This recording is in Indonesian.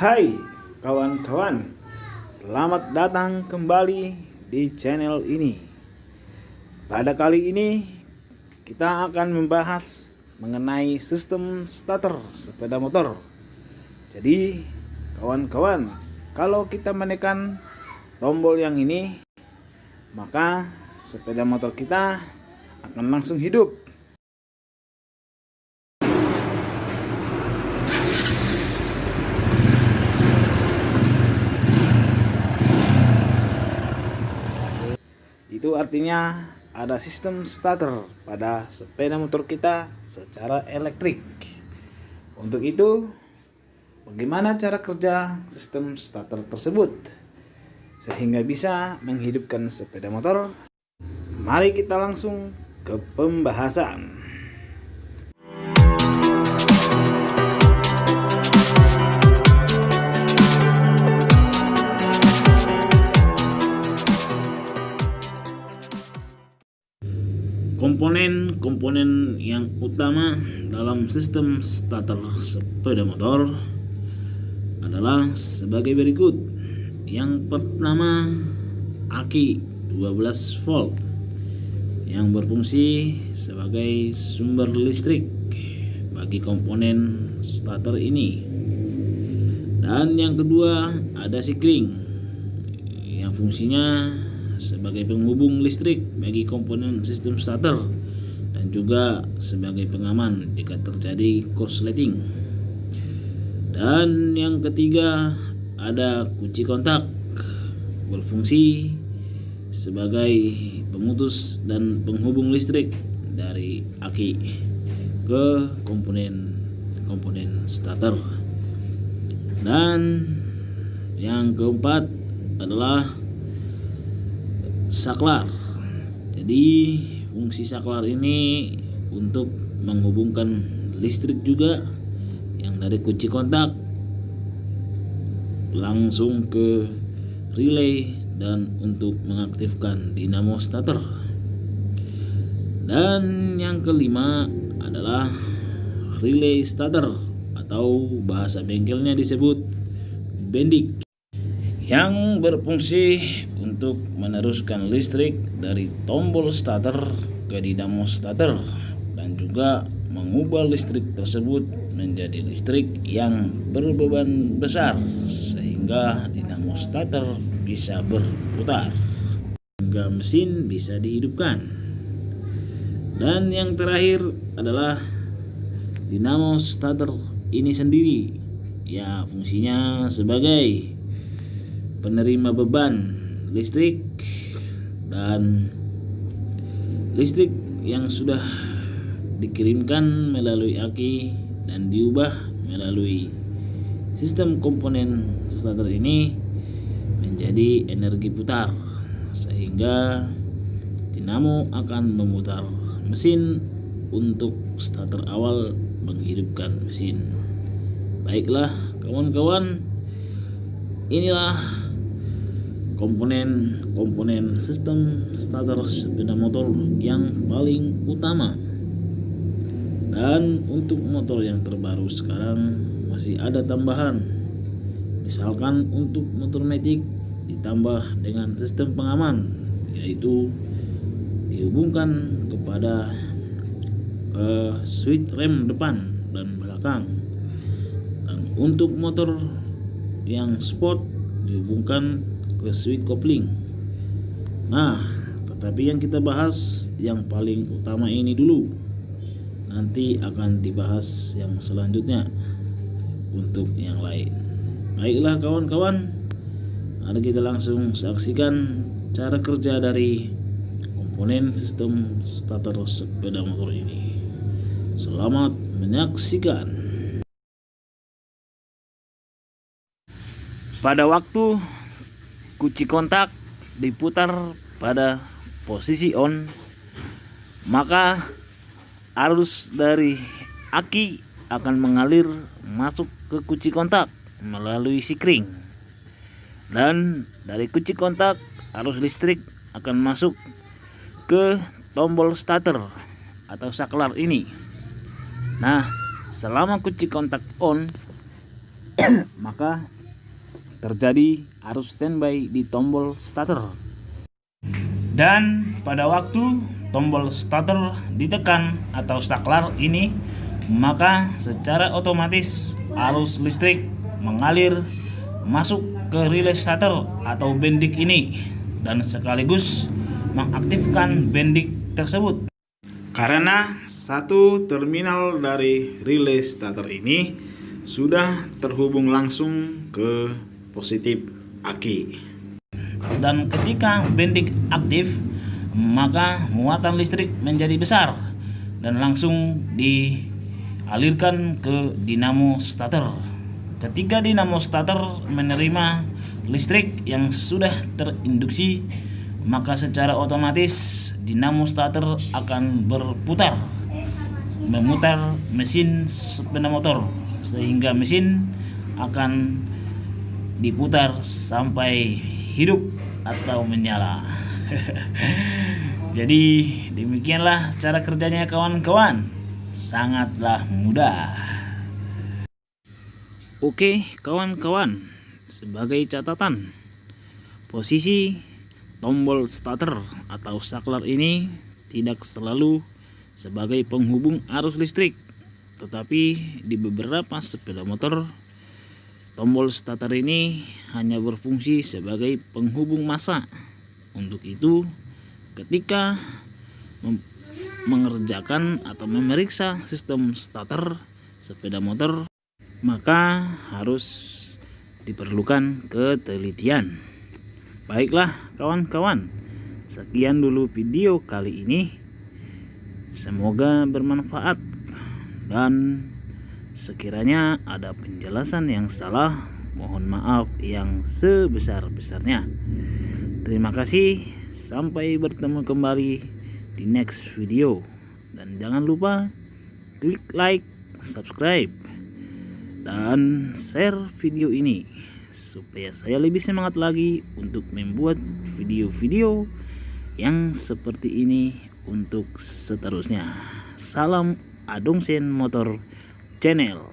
Hai kawan-kawan, selamat datang kembali di channel ini. Pada kali ini kita akan membahas mengenai sistem starter sepeda motor. Jadi kawan-kawan, kalau kita menekan tombol yang ini, maka sepeda motor kita akan langsung hidup. Itu artinya ada sistem starter pada sepeda motor kita secara elektrik. Untuk itu, bagaimana cara kerja sistem starter tersebut sehingga bisa menghidupkan sepeda motor? Mari kita langsung ke pembahasan. Komponen-komponen yang utama dalam sistem starter sepeda motor adalah sebagai berikut. Yang pertama, aki 12 volt yang berfungsi sebagai sumber listrik bagi komponen starter ini. Dan yang kedua, ada sikring yang fungsinya sebagai penghubung listrik bagi komponen sistem starter dan juga sebagai pengaman jika terjadi korsleting. Dan yang ketiga, ada kunci kontak berfungsi sebagai pemutus dan penghubung listrik dari aki ke komponen starter. Dan yang keempat adalah saklar. Jadi fungsi saklar ini untuk menghubungkan listrik juga yang dari kunci kontak langsung ke relay dan untuk mengaktifkan dinamo starter. Dan yang kelima adalah relay starter atau bahasa bengkelnya disebut bendik, yang berfungsi untuk meneruskan listrik dari tombol starter ke dinamo starter dan juga mengubah listrik tersebut menjadi listrik yang berbeban besar sehingga dinamo starter bisa berputar hingga mesin bisa dihidupkan. Dan yang terakhir adalah dinamo starter ini sendiri, ya fungsinya sebagai penerima beban listrik dan listrik yang sudah dikirimkan melalui aki dan diubah melalui sistem komponen starter ini menjadi energi putar sehingga dinamo akan memutar mesin untuk starter awal menghidupkan mesin. Baiklah kawan-kawan, inilah komponen sistem starter sepeda motor yang paling utama. Dan untuk motor yang terbaru sekarang masih ada tambahan. Misalkan untuk motor matic ditambah dengan sistem pengaman, yaitu dihubungkan kepada switch rem depan dan belakang. Dan untuk motor yang sport dihubungkan ke switch kopling. Nah, tetapi yang kita bahas yang paling utama ini dulu. Nanti akan dibahas yang selanjutnya untuk yang lain. Baiklah kawan-kawan, mari kita langsung saksikan cara kerja dari komponen sistem starter sepeda motor ini. Selamat menyaksikan. Pada waktu kunci kontak diputar pada posisi on, maka arus dari aki akan mengalir masuk ke kunci kontak melalui sikring, dan dari kunci kontak arus listrik akan masuk ke tombol starter atau saklar ini. Nah, selama kunci kontak on, maka terjadi arus standby di tombol starter. Dan pada waktu tombol starter ditekan atau saklar ini, maka secara otomatis arus listrik mengalir masuk ke relay starter atau bendik ini dan sekaligus mengaktifkan bendik tersebut. Karena satu terminal dari relay starter ini sudah terhubung langsung ke positif aki. Dan ketika bendik aktif, maka muatan listrik menjadi besar dan langsung dialirkan ke dinamo starter. Ketika dinamo starter menerima listrik yang sudah terinduksi, maka secara otomatis dinamo starter akan berputar, memutar mesin sepeda motor, sehingga mesin akan diputar sampai hidup atau menyala. Jadi demikianlah cara kerjanya kawan-kawan, sangatlah mudah. Oke kawan-kawan, sebagai catatan, posisi tombol starter atau saklar ini tidak selalu sebagai penghubung arus listrik, tetapi di beberapa sepeda motor tombol starter ini hanya berfungsi sebagai penghubung massa. Untuk itu, ketika mengerjakan atau memeriksa sistem starter sepeda motor, maka harus diperlukan ketelitian. Baiklah kawan-kawan, sekian dulu video kali ini. Semoga bermanfaat, dan sekiranya ada penjelasan yang salah, mohon maaf yang sebesar-besarnya. Terima kasih, sampai bertemu kembali di next video. Dan jangan lupa klik like, subscribe, dan share video ini supaya saya lebih semangat lagi untuk membuat video-video yang seperti ini untuk seterusnya. Salam Adongsen Motor Channel.